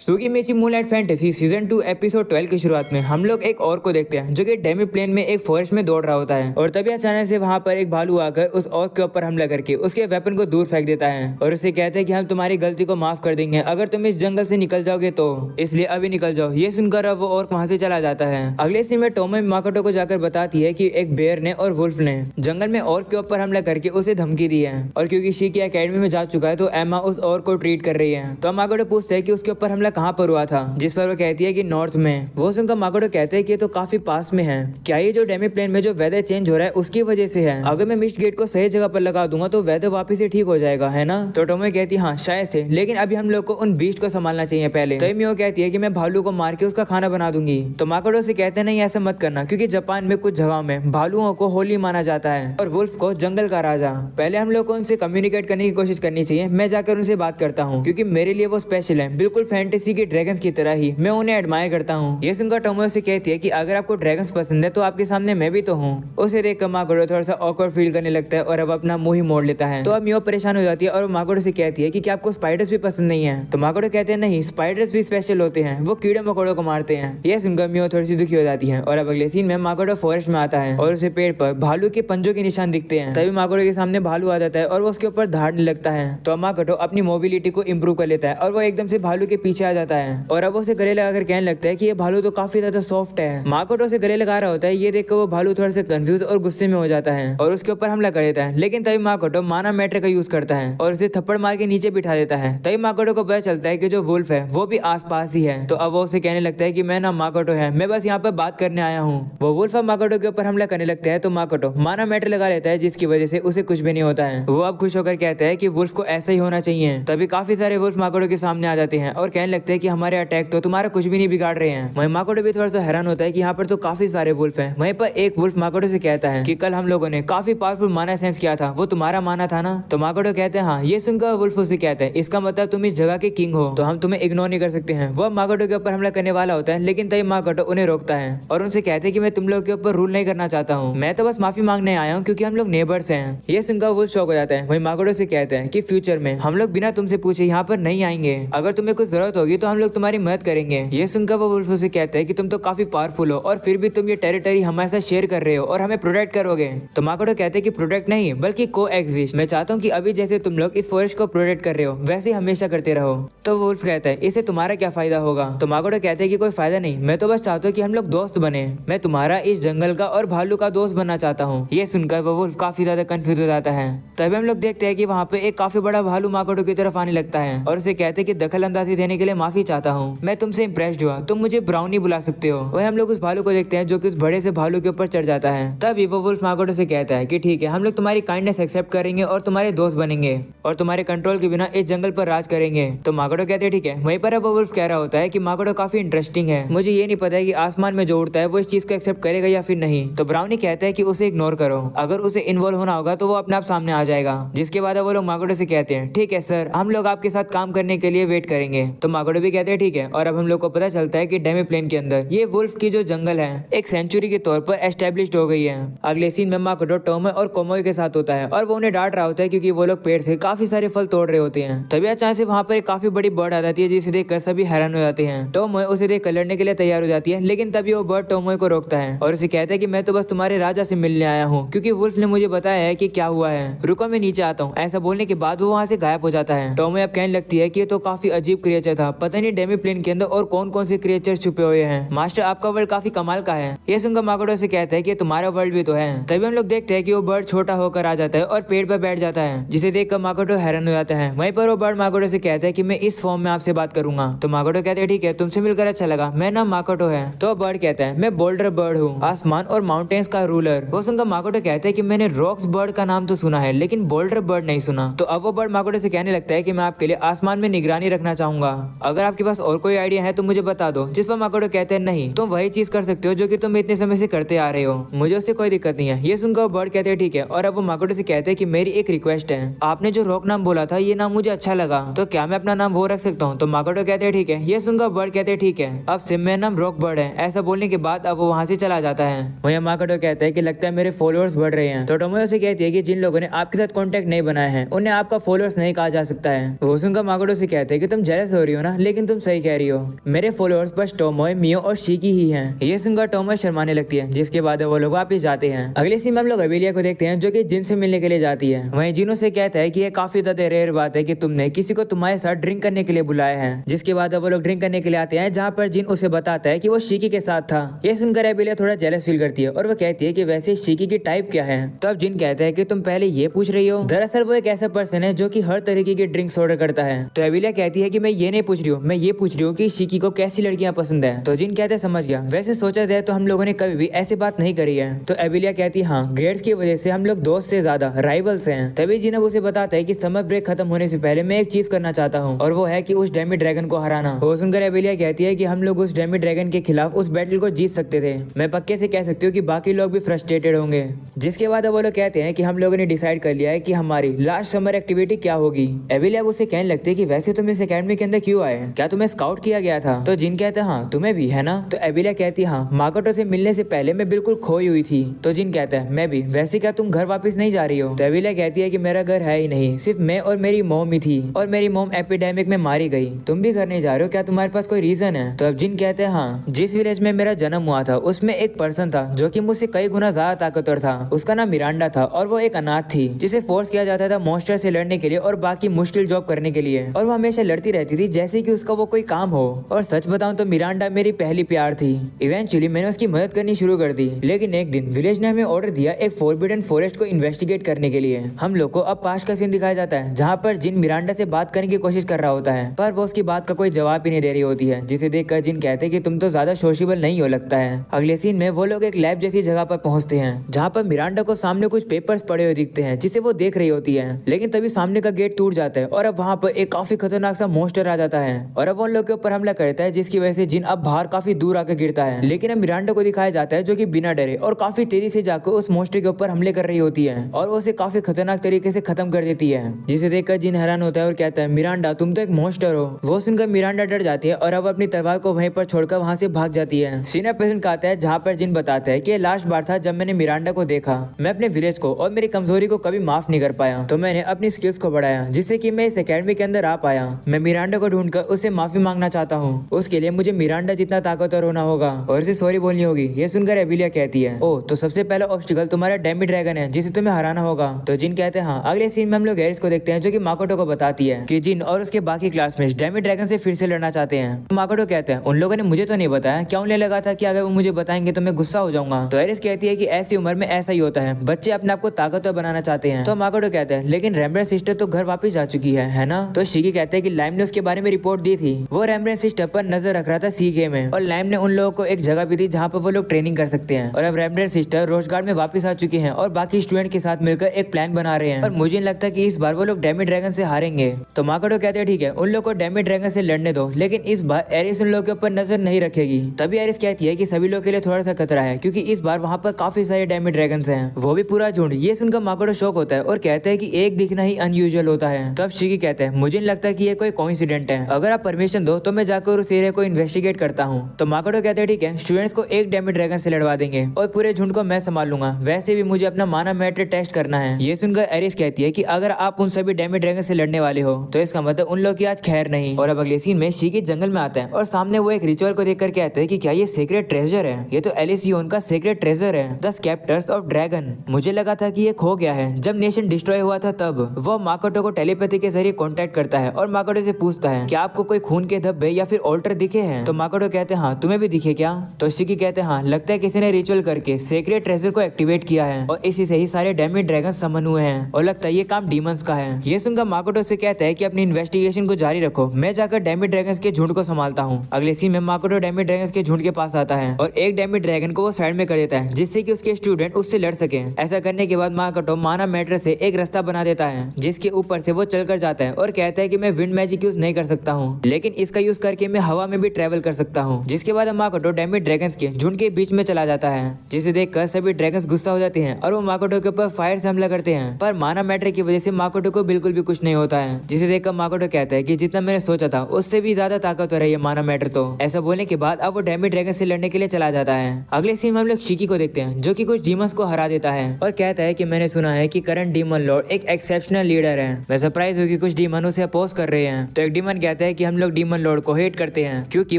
सुकीमेची moonlight fantasy season 2 episode 12 की शुरुआत में हम लोग एक और को देखते हैं जो कि डेमी प्लेन में एक फॉरेस्ट में दौड़ रहा होता है और तभी अचानक से वहां पर एक भालू आकर उस औरत के ऊपर हमला करके उसके वेपन को दूर फेंक देता है और उसे कहते हैं कि हम तुम्हारी गलती को माफ कर देंगे अगर तुम इस जंगल से निकल जाओगे तो, इसलिए अभी निकल जाओ। ये सुनकर अब वो औरत वहां से चला जाता है। अगले सीन में टोमो माकोटो को जाकर बताती है कि एक बेयर ने और वुल्फ ने जंगल में औरत के ऊपर हमला करके उसे धमकी दी है और क्योंकि शी की एकेडमी में जा चुका है तो एम्मा उस औरत को ट्रीट कर रही है। तो माकोटो पूछते है कि उसके ऊपर हमला कहाँ पर हुआ था, जिस पर वो कहती है कि नॉर्थ में। वो सुनकर माकोटो कहते हैं कि ये तो काफी पास में है, क्या ये जो डेमी प्लेन में जो वेदर चेंज हो रहा है उसकी वजह से है? अगर मैं मिस्ट गेट को सही जगह पर लगा दूंगा तो वेदर वापस से ठीक हो जाएगा, है ना? तो टोमो कहती है हाँ शायद से, लेकिन अभी हम लोग को उन बीस्ट को संभालना चाहिए पहले। तो मियो कहती है कि मैं भालू को मार के उसका खाना बना दूंगी। तो माकोटो से कहते हैं नहीं ऐसा मत करना, क्योंकि जापान में कुछ जगह में भालुओं को होली माना जाता है और वुल्फ को जंगल का राजा। पहले हम लोग को उनसे कम्युनिकेट करने की कोशिश करनी चाहिए। मैं जाकर उनसे बात करता हूँ क्योंकि मेरे लिए वो स्पेशल है, बिल्कुल फैंटेसी के ड्रैगन्स की तरह ही मैं उन्हें एडमायर करता हूँ। ये सुनकर टोमो से कहती है कि अगर आपको ड्रैगन्स पसंद है तो आपके सामने मैं भी तो हूँ। उसे देखकर माकोटो थोड़ा सा ऑकवर्ड फील करने लगता है और अब अपना मुंह ही मोड़ लेता है। तो अब मियो परेशान हो जाती है और माकोटो से कहती है कि क्या आपको स्पाइडर्स भी पसंद नहीं है? तो माकोटो कहते हैं नहीं, स्पाइडर्स भी स्पेशल होते हैं, वो कीड़े मकोड़ों को मारते हैं। ये सुनकर मियो थोड़ी सी दुखी हो जाती है और अब अगले सीन में माकोटो फॉरेस्ट में आता है और उसे पेड़ पर भालू के पंजों के निशान दिखते हैं। तभी माकोटो के सामने भालू आ जाता है और वो उसके ऊपर धाड़ने लगता है। तो माकोटो अपनी मोबिलिटी को इम्प्रूव कर लेता है और वो एकदम से भालू के पीछे आ जाता है और अब उसे गले लगाकर कहने लगता है कि ये भालू तो काफी ज्यादा सॉफ्ट है। माकोटो से गले लगा रहा होता है, ये देखकर वो भालू थोड़ा सा कंफ्यूज और गुस्से में हो जाता है और उसके ऊपर हमला कर देता है। लेकिन तभी माकोटो माना मैटर का यूज करता है और उसे थप्पड़ मार के नीचे बिठा देता है। तभी माकोटो को पता चलता है कि जो वुल्फ है वो भी आसपास ही है। तो अब वो उसे कहने लगता है कि मैं ना माकोटो है, मैं बस यहाँ पर बात करने आया हूँ। वो वुल्फ अब माकोटो के ऊपर हमला करने लगता है तो माकोटो माना मैटर लगा लेता है, जिसकी वजह से उसे कुछ भी नहीं होता है। वो अब खुश होकर कहता है कि वुल्फ को ऐसा ही होना चाहिए। तभी काफी सारे वुल्फ माकोटो के सामने आ जाते हैं और कहने लगते हैं कि हमारे अटैक तो तुम्हारा कुछ भी नहीं बिगाड़ रहे हैं। वहीं माकोटो भी थोड़ा सा हैरान होता है कि यहाँ पर तो काफी सारे वुल्फ हैं। वहीं पर एक वुल्फ माकोटो से कहता है कि कल हम लोगों ने काफी पावरफुल माना सेंस किया था, वो तुम्हारा माना था ना? तो माकोटो कहते हैं हाँ। ये सुनकर वुल्फ उसे कहता है इसका मतलब तुम इस जगह के किंग हो, तो हम तुम्हें इग्नोर नहीं कर सकते हैं। वो माकोटो के ऊपर हमला करने वाला होता है, लेकिन तभी माकोटो उन्हें रोकता है और उनसे कहते हैं कि मैं तुम लोग के ऊपर रूल नहीं करना चाहता हूँ, मैं तो बस माफी मांगने आया हूँ क्योंकि हम लोग नेबर्स हैं। ये सुनकर वुल्फ शॉक हो जाता है। वहीं माकोटो से कहते हैं कि फ्यूचर में हम लोग बिना तुमसे पूछे यहाँ पर नहीं आएंगे, अगर तुम्हें कुछ जरूरत होगी तो हम लोग तुम्हारी मदद करेंगे। ये सुनकर वो वुल्फ से कहते हैं कि तुम तो काफी पावरफुल हो और फिर भी तुम ये टेरिटरी हमारे साथ शेयर कर रहे हो और हमें प्रोटेक्ट करोगे। तो माकोटो कहते हैं कि प्रोटेक्ट नहीं बल्कि को एग्जिस्ट। मैं चाहता हूँ कि अभी जैसे तुम लोग इस फॉरेस्ट को प्रोटेक्ट कर रहे हो वैसे हमेशा करते रहो। तो वुल्फ कहता है इससे तुम्हारा क्या फायदा होगा? तो माकोटो कहते हैं कि कोई फायदा नहीं, मैं तो बस चाहता हूँ कि हम लोग दोस्त बने, मैं तुम्हारा इस जंगल का और भालू का दोस्त बनना चाहता हूँ। ये सुनकर वो वुल्फ काफी ज्यादा कंफ्यूज हो जाता है। तभी हम लोग देखते हैं कि वहाँ पे एक काफी बड़ा भालू माकोटो की तरफ आने लगता है और उसे कहते हैं कि दखल अंदाजी देने के लिए माफी चाहता हूँ, मैं तुमसे इम्प्रेस्ड हुआ, तुम मुझे ब्राउनी बुला सकते हो। वही हम लोग उस भालू को देखते हैं जो कि उस बड़े से भालू के ऊपर चढ़ जाता है। तभी वो वुल्फ माकोटो से कहता है कि ठीक है हम लोग तुम्हारी काइंडनेस एक्सेप्ट करेंगे और तुम्हारे दोस्त बनेंगे और तुम्हारे कंट्रोल के बिना इस जंगल पर राज करेंगे। तो माकोटो कहते हैं ठीक है। वहीं पर अब वो वुल्फ कह रहा होता है कि माकोटो काफी इंटरेस्टिंग है, मुझे ये नहीं पता है कि आसमान में जो उड़ता है वो इस चीज को एक्सेप्ट करेगा या फिर नहीं। तो ब्राउनी कहता है कि उसे इग्नोर करो, अगर उसे इन्वॉल्व होना होगा तो वो अपने आप सामने आ जाएगा। जिसके बाद वो लोग माकोटो से कहते हैं ठीक है सर, हम लोग आपके साथ काम करने के लिए वेट करेंगे। तो माकोटो भी कहते हैं ठीक है। और अब हम लोग को पता चलता है कि डेमी प्लेन के अंदर ये वुल्फ की जो जंगल है एक सेंचुरी के तौर पर एस्टेब्लिश्ड हो गई है। अगले सीन में माकोटो टोमो और कोमोई के साथ होता है और वो उन्हें डांट रहा होता है क्योंकि वो लोग पेड़ से काफी सारे फल तोड़ रहे होते हैं। तभी अचानक से वहाँ पर एक काफी बड़ी बर्ड आ जाती है जिसे देखकर सभी हैरान हो जाते हैं। टोमो उसे देखकर लड़ने के लिए तैयार हो जाती है, लेकिन तभी वो बर्ड टोमो को रोकता है और उसे कहता है कि मैं तो बस तुम्हारे राजा से मिलने आया हूँ क्योंकि वुल्फ ने मुझे बताया है कि क्या हुआ है, रुको मैं नीचे आता हूँ। ऐसा बोलने के बाद वो वहाँ से गायब हो जाता है। टोमो अब कहने लगती है कि ये तो काफी अजीब क्रिएचर था, पता नहीं डेमी प्लेन के अंदर और कौन कौन से क्रिएचर छुपे हुए हैं, मास्टर आपका वर्ल्ड काफी कमाल का है। ये सुनकर माकोटो से कहता है कि तुम्हारा वर्ल्ड भी तो है। तभी हम लोग देखते हैं कि वो बर्ड छोटा होकर आ जाता है और पेड़ पर बैठ जाता है, जिसे देखकर माकोटो हैरान हो जाता है। वहीं पर वो बर्ड माकोटो से कहता है कि मैं इस फॉर्म में आपसे बात करूंगा। तो माकोटो कहते हैं ठीक है, तुमसे मिलकर अच्छा लगा, मैं नाम माकोटो है। तो बर्ड कहता है मैं बोल्डर बर्ड हूँ, आसमान और माउंटेन्स का रूलर। वो सुनकर माकोटो कहता है कि मैंने रॉक्स बर्ड का नाम तो सुना है लेकिन बोल्डर बर्ड नहीं सुना। तो अब वो बर्ड माकोटो से कहने लगता है कि मैं आपके लिए आसमान में निगरानी रखना चाहूंगा, अगर आपके पास और कोई आइडिया है तो मुझे बता दो। जिस पर माकोटो कहते हैं नहीं, तुम वही चीज कर सकते हो जो कि तुम इतने समय से करते आ रहे हो, मुझे उससे कोई दिक्कत नहीं है। ये सुनकर बर्ड कहते हैं ठीक है। और अब वो माकोटो से कहते हैं कि मेरी एक रिक्वेस्ट है, आपने जो रॉक नाम बोला था ये नाम मुझे अच्छा लगा, तो क्या मैं अपना नाम वो रख सकता हूँ? तो माकोटो कहते हैं ठीक है। ये सुनकर बर्ड कहते हैं ठीक है, अब से मेरा नाम रॉक बर्ड है। ऐसा बोलने के बाद अब वो वहाँ से चला जाता है। वहीं माकोटो कहता है कि लगता है मेरे फॉलोअर्स बढ़ रहे हैं। तो टोमो से कहती है कि जिन लोगों ने आपके साथ कॉन्टेक्ट नहीं बनाया है उन्हें आपका फॉलोअर्स नहीं कहा जा सकता है। वो सुनकर माकोटो से कहते हैं कि तुम जेलस हो रही हो ना, ना, लेकिन तुम सही कह रही हो, मेरे फॉलोअर्स बस टोमोए, मियो और शिकी ही हैं। ये सुनकर टोमोए शर्माने लगती है, जिसके बाद वो लोग वापस जाते हैं। अगले सीन में हम लोग एबिलिया को देखते हैं जो कि जिन से मिलने के लिए जाती है। वहीं जिनो से कहता है कि ये काफी ज्यादा रेयर बात है कि तुमने किसी को तुम्हारे साथ ड्रिंक करने के लिए बुलाया है। जिसके बाद वो लोग ड्रिंक करने के लिए आते हैं, जहाँ पर जिन उसे बताता है कि वो शिकी के साथ था। ये सुनकर एबिलिया थोड़ा जेलस फील करती है और वो कहती है कि वैसे शिकी की टाइप क्या है। तो अब जिन कहता है कि तुम पहले ये पूछ रही हो। दरअसल वो एक ऐसा पर्सन है जो कि हर तरीके की ड्रिंक्स ऑर्डर करता है। तो एबिलिया कहती है कि मैं ये नहीं पूछ रही हूँ, मैं ये पूछ रही हूँ कि शिकी को कैसी लड़कियां पसंद है। तो जिन कहते समझ गया, वैसे सोचा जाए तो हम लोगों ने कभी भी ऐसी बात नहीं करी है। तो एबिलिया कहती हाँ, ग्रेड्स की वजह से हम लोग दोस्त से ज्यादा राइवल्स हैं। तभी जिन अब उसे बताता है कि समर ब्रेक खत्म होने से पहले मैं एक चीज करना चाहता हूँ, और वो है कि उस डेमी ड्रैगन को हराना। वो सुनकर एबिलिया कहती है कि हम लोग उस डेमी ड्रैगन के खिलाफ उस बैटल को जीत सकते थे। मैं पक्के से कह सकती हूँ कि बाकी लोग भी फ्रस्ट्रेटेड होंगे। जिसके बाद वो लोग कहते हैं कि हम लोगों ने डिसाइड कर लिया है कि हमारी लास्ट समर एक्टिविटी क्या होगी। एबिलिया उसे कहने लगती है कि वैसे तुम इस एकेडमी के अंदर क्यों आए, क्या तुम्हें स्काउट किया गया था। तो जिन कहते हैं हाँ तुम्हें भी है ना। तो एबिलिया कहती है हाँ, माकोटो से मिलने से पहले मैं बिल्कुल खोई हुई थी। तो जिन कहता है मैं भी। वैसे क्या तुम घर वापस नहीं जा रही हो। तो एबिलिया कहती है कि मेरा घर है ही नहीं, सिर्फ मैं और मेरी मॉम ही थी, और मेरी मॉम एपिडेमिक में मारी गई। तुम भी घर नहीं जा रहे हो, क्या तुम्हारे पास कोई रीजन है। तो अब जिन कहते हैं हाँ, जिस विलेज में मेरा जन्म हुआ था उसमें एक पर्सन था जो कि मुझसे कई गुना ज्यादा ताकतवर था। उसका नाम मिरांडा था और वो एक अनाथ थी जिसे फोर्स किया जाता था मॉन्स्टर से लड़ने के लिए और बाकी मुश्किल जॉब करने के लिए, और वो हमेशा लड़ती रहती थी जैसे कि उसका वो कोई काम हो। और सच बताऊं तो मिरांडा मेरी पहली प्यार थी। इवेंचुअली मैंने उसकी मदद करनी शुरू कर दी, लेकिन एक दिन विलेज ने हमें ऑर्डर दिया एक फॉरबिडन फॉरेस्ट को इन्वेस्टिगेट करने के लिए। हम लोग को अब पास्ट का सीन दिखाया जाता है जहाँ पर जिन मिरांडा से बात करने की कोशिश कर रहा होता है, पर वो उसकी बात का कोई जवाब ही नहीं दे रही होती है। जिसे देखकर जिन कहते हैं कि तुम तो ज्यादा सोशेबल नहीं हो लगता है। अगले सीन में वो लोग एक लैब जैसी जगह पर पहुंचते हैं जहाँ पर मिरांडा को सामने कुछ पेपर्स पड़े हुए दिखते हैं जिसे वो देख रही होती है। लेकिन तभी सामने का गेट टूट जाता है और अब वहाँ पर एक काफी खतरनाक सा मॉन्स्टर आ जाता है और अब उन लोग के ऊपर हमला करता है, जिसकी वजह से जिन अब बाहर काफी दूर आकर गिरता है। लेकिन अब मिरांडा को दिखाया जाता है जो कि बिना डरे और काफी तेजी से जाकर उस मॉन्स्टर के ऊपर हमले कर रही होती है और वो उसे काफी खतरनाक तरीके से खत्म कर देती है। जिसे देखकर जिन हैरान होता है और कहता है मिरांडा तुम तो एक मॉन्स्टर हो। वो सुनकर मिरांडा डर जाती है और अब अपनी तलवार को वहीं पर छोड़कर वहां से भाग जाती है। सीना पेशेंट आता है जहाँ पर जिन बताता है कि लास्ट बार था जब मैंने मिरांडा को देखा। मैं अपने विलेज को और मेरी कमजोरी को कभी माफ नहीं कर पाया, तो मैंने अपनी स्किल्स को बढ़ाया जिससे कि मैं इस एकेडमी के अंदर आ पाया। मैं मिरांडा को ढूंढकर उससे माफी मांगना चाहता हूँ। उसके लिए मुझे मिरांडा जितना ताकतवर होना होगा और उसे सॉरी बोलनी होगी। ये सुनकर एबिलिया कहती है ओ तो सबसे पहला ऑब्स्टिकल तुम्हारा डेमी ड्रैगन है जिसे तुम्हें हराना होगा। तो जिन कहते हैं हाँ। अगले सीन में हम लोग एरिस को देखते हैं जो कि माकोटो को बताती है कि जिन और उसके बाकी क्लासमेट्स डेमी ड्रैगन से फिर से लड़ना चाहते हैं। तो माकोटो कहते हैं उन लोगों ने मुझे तो नहीं बताया, क्या उन्हें लगा था कि अगर वो मुझे बताएंगे तो मैं गुस्सा हो जाऊंगा। तो एरिस कहती है कि ऐसी उम्र में ऐसा ही होता है, बच्चे अपने आप को ताकतवर बनाना चाहते हैं। तो माकोटो कहते हैं लेकिन रेम्ब्रेंट सिस्टर तो घर वापस जा चुकी है ना। तो शिकी कहते हैं कि लाइम ने उसके बारे में रिपोर्ट दी थी। वो रेम्ब्रेंट सिस्टर पर नजर रख रहा था सीके में, और लाइम ने उन लोगों को एक जगह भी दी जहाँ पर वो लोग ट्रेनिंग कर सकते हैं। और अब रेम्ब्रेंट सिस्टर रोजगार में वापस आ चुकी हैं और बाकी स्टूडेंट के साथ मिलकर एक प्लान बना रहे हैं। और मुझे नहीं लगता कि इस बार वो लोग डेमी ड्रैगन से हारेंगे। तो माकोटो कहते हैं ठीक है उन लोग को डेमी ड्रैगन से लड़ने दो, लेकिन इस बार एरिस उन लोगों के ऊपर नजर नहीं रखेगी। तभी एरिस कहती है कि सभी लोग के लिए थोड़ा सा खतरा है क्योंकि इस बार वहाँ पर काफी सारे डेमी ड्रैगन हैं, वो भी पूरा झुंड। ये सुनकर माकोटो शौक होता है और कहता है कि एक दिखना ही अनयूजुअल होता है। तो अब शिकी कहते हैं मुझे नहीं लगता कि ये कोई कोइंसिडेंट है, अगर आप परमिशन दो तो मैं जाकर उस एरिया को इन्वेस्टिगेट करता हूँ। तो माकोटो कहते हैं ठीक है, स्टूडेंट्स को एक डेमी ड्रैगन से लड़वा देंगे और पूरे झुंड को मैं संभाल लूंगा, वैसे भी मुझे अपना माना मैटर टेस्ट करना है। ये सुनकर एरिस कहती है कि अगर आप उन सभी डेमी ड्रैगन से लड़ने वाले हो तो इसका मतलब उन लोग की आज खैर नहीं। और अब अगले सीन में शिकी जंगल में आता है और सामने वो एक रिचुअल को देखकर कहते हैं कि क्या ये सीक्रेट ट्रेजर है, ये तो एलिसियोन का सीक्रेट ट्रेजर है, द स्केप्टर्स ऑफ ड्रैगन। मुझे लगा था कि ये खो गया है, जब नेशन डिस्ट्रॉय हुआ था तब। वो माकोटो को टेलीपैथी के जरिए कांटेक्ट करता है और माकोटो से पूछता है क्या आपको कोई खून के धब्बे या फिर ऑल्टर दिखे हैं। तो माकोटो कहते हैं हाँ, तुम्हें भी दिखे क्या। तो शिकी कहते हैं हाँ, लगता है किसी ने रिचुअल करके सीक्रेट ट्रेजर को एक्टिवेट किया है और इसी से ही सारे डेमी ड्रैगन समन हुए हैं और लगता है ये काम डीमंस का है। ये सुनकर माकोटो से कहता है कि अपनी इन्वेस्टिगेशन को जारी रखो, मैं जाकर डेमी ड्रैगन के झुंड को संभालता हूँ। अगले सीन में माकोटो डेमी ड्रैगन के झुंड के पास आता है और एक डेमी ड्रैगन को वो साइड में कर देता है जिससे कि उसके स्टूडेंट उससे लड़ सके। ऐसा करने के बाद माकोटो माना मैटर से एक रास्ता बना देता है जिसके ऊपर से वो चलकर जाता है और कहता है कि मैं विंड मैजिक यूज नहीं कर सकता हूँ, लेकिन इसका यूज करके मैं हवा में भी ट्रेवल कर सकता हूँ। जिसके बाद माकोटो डेमी ड्रैगन्स के झुंड के बीच में चला जाता है, जिसे देखकर सभी ड्रैगन्स गुस्सा हो जाते हैं और वो माकोटो के ऊपर फायर से हमला करते हैं। पर माना मैटर की वजह से माकोटो को बिल्कुल भी कुछ नहीं होता है, जिसे देखकर माकोटो कहता है कि जितना मैंने सोचा था उससे भी ज्यादा ताकतवर है ये माना मैटर। तो ऐसा बोलने के बाद अब वो डेमी ड्रैगन से लड़ने के लिए चला जाता है। अगले सीन में हम लोग शिकी को देखते हैं जो कि कुछ डीमंस को हरा देता है और कहता है कि मैंने सुना है कि करंट डीमन लॉर्ड एक एक्सेप्शनल लीडर है। मैं सरप्राइज हूँ कि कुछ डीमन उसे अपोज कर रहे हैं। तो एक डीमन कहता कहता है कि हम लोग डीमन लॉर्ड को हेट करते हैं क्योंकि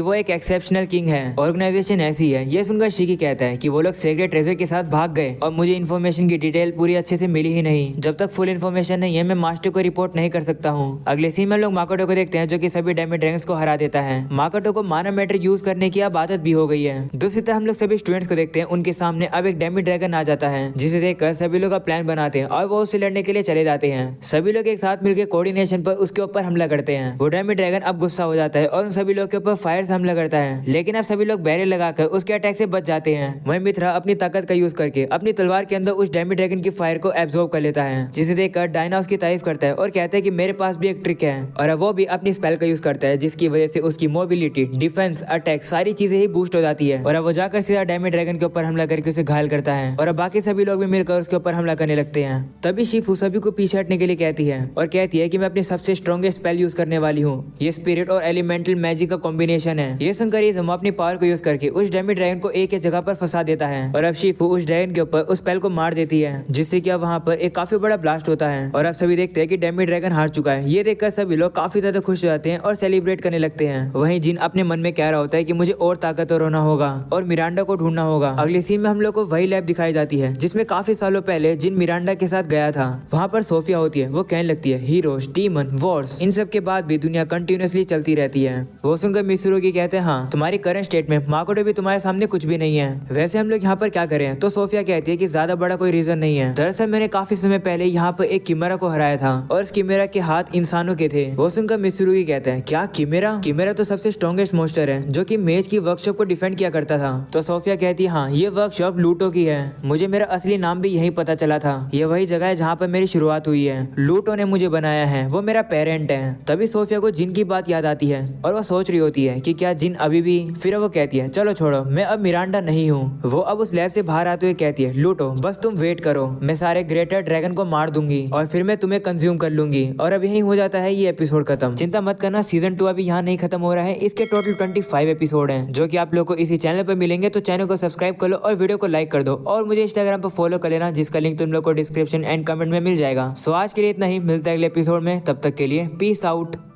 वो एक एक्सेप्शनल किंग है, ऑर्गेनाइजेशन ऐसी है। ये सुनकर शिकी कहता है कि वो लोग सीक्रेट ट्रेजर के साथ भाग गए और मुझे इन्फॉर्मेशन की डिटेल पूरी अच्छे से मिली ही नहीं। जब तक फुल इन्फॉर्मेशन नहीं है मैं मास्टर को रिपोर्ट नहीं कर सकता हूँ। अगले सीन में लोग माकोटो को देखते हैं जो कि सभी डैमेज ड्रैगन्स को हरा देता है। माकोटो को माना मैटर यूज करने की अब आदत भी हो गई है। दूसरी तरफ हम लोग सभी स्टूडेंट्स को देखते हैं, उनके सामने अब एक डैमेज ड्रैगन आ जाता है जिसे देखकर सभी लोग प्लान बनाते हैं और वो उससे लड़ने के लिए चले जाते हैं। सभी लोग एक साथ मिलकर कोऑर्डिनेशन पर उसके ऊपर हमला करते हैं। वो डैमेज ड्रैगन अब गुस्सा हो जाता है और उन सभी लोग के ऊपर फायर से हमला करता है, लेकिन अब सभी लोग बैरियर लगाकर उसके अटैक से बच जाते हैं। वहीं मित्रा अपनी ताकत का यूज करके अपनी तलवार के अंदर उस डैमेज ड्रैगन की फायर को एब्जॉर्ब कर लेता है, जिसे देखकर डायना उसकी तारीफ करता है और कहता है कि मेरे पास भी एक ट्रिक है। और अब वो भी अपनी स्पेल का यूज करता है जिसकी वजह से उसकी मोबिलिटी, डिफेंस, अटैक सारी चीजें ही बूस्ट हो जाती है। और अब वो जाकर सीधा डैमेज ड्रैगन के ऊपर हमला करके उसे घायल करता है और अब बाकी सभी लोग भी मिलकर उसके ऊपर हमला करने लगते हैं। तभी शिफू सभी को पीछे हटने के लिए कहती है और कहती है कि मैं अपनी सबसे स्ट्रॉन्गेस्ट स्पेल यूज करने वाली हूँ। ये स्पिरिट और एलिमेंटल मैजिक का कॉम्बिनेशन है। ये सुनकर इज़ुमा अपनी पावर को यूज करके उस डैमेज ड्रैगन को एक ही जगह पर फंसा देता है और अब शिफू उस ड्रैगन के ऊपर उस स्पेल को मार देती है, जिससे कि अब वहाँ पर एक काफी बड़ा ब्लास्ट होता है और अब सभी देखते हैं कि डैमेज ड्रैगन हार चुका है। ये देखकर सभी लोग काफी ज्यादा खुश हो जाते हैं और सेलिब्रेट करने लगते हैं। वहीं जिन अपने मन में कह रहा होता है कि मुझे और ताकतवर होना होगा और मिरांडा को ढूंढना होगा। अगले सीन में हम लोग को वही लैब दिखाई जाती है जिसमें काफी सालों पहले जिन मिरांडा के साथ गया था। वहाँ पर सोफिया होती है। वो कहने लगती है हीरोज, डीमन, वॉर्स, इन सब के बाद भी दुनिया कंटिन्यूअसली चलती रहती है। वो सुनकर मित्सुरुगी कहते हैं हाँ, तुम्हारी करंट स्टेट में माकोटो भी तुम्हारे सामने कुछ भी नहीं है। वैसे हम लोग यहाँ पर क्या करें? तो सोफिया कहती है कि ज्यादा बड़ा कोई रीजन नहीं है। दरअसल मैंने काफी समय पहले यहाँ पर एक किमेरा को हराया था और इस किमेरा के हाथ इंसानों के थे। वो सुनकर मित्सुरुगी कहते हैं क्या किमेरा? किमेरा तो सबसे स्ट्रॉन्गेस्ट मॉन्स्टर है जो कि मेज की वर्कशॉप को डिफेंड किया करता था। तो सोफिया कहती है हाँ, ये वर्कशॉप लूटो की है। मुझे मेरा असली नाम भी यही पता चला था। ये वही जगह है जहाँ पर मेरी शुरुआत हुई है। लूटो ने मुझे बनाया है, वो मेरा पेरेंट है। तभी सोफिया को जिन की बात याद आती है और वो सोच रही होती है कि क्या जिन अभी भी। फिर वो कहती है चलो छोड़ो, मैं अब मिरांडा नहीं हूँ। वो अब उस लैब से बाहर आते हुए कहती है लूटो बस तुम वेट करो, मैं सारे ग्रेटर ड्रैगन को मार दूंगी और फिर मैं तुम्हें कंज्यूम कर लूंगी। और अब यही हो जाता है ये एपिसोड खत्म। चिंता मत करना, सीजन 2 अभी यहाँ नहीं खत्म हो रहा है। इसके टोटल 25 एपिसोड हैं जो कि आप लोग को इसी चैनल पर मिलेंगे। तो चैनल को सब्सक्राइब कर लो और वीडियो को लाइक कर दो और मुझे इंस्टाग्राम पर फॉलो कर लेना जिसका लिंक तुम लोग को डिस्क्रिप्शन एंड कमेंट में मिल जाएगा। सो आज के लिए इतना ही, मिलता है अगले एपिसोड में। तब तक के लिए पीस आउट।